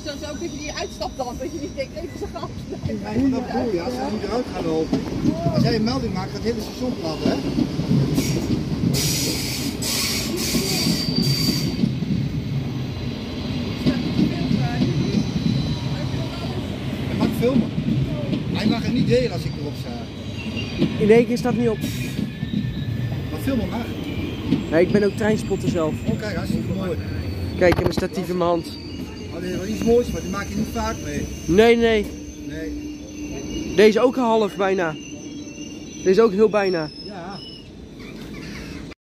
Dus dan zou ook dat je die uitstapt dan, dat je niet denkt even zo gaan. Nee, dat bedoel je, als ze niet eruit gaan lopen. Als jij een melding maakt, gaat het hele station plat, hè? Hij mag filmen. Hij mag het niet delen als ik erop sta. In één keer staat het niet op. Maar filmen mag. Nee, ik ben ook treinspotter zelf. Oh kijk, hartstikke mooi. Kijk, ik heb een statief in mijn hand. Alleen wel iets moois, maar die maak je niet vaak mee. Nee, nee. Nee. Deze ook half bijna. Deze ook heel bijna. Ja.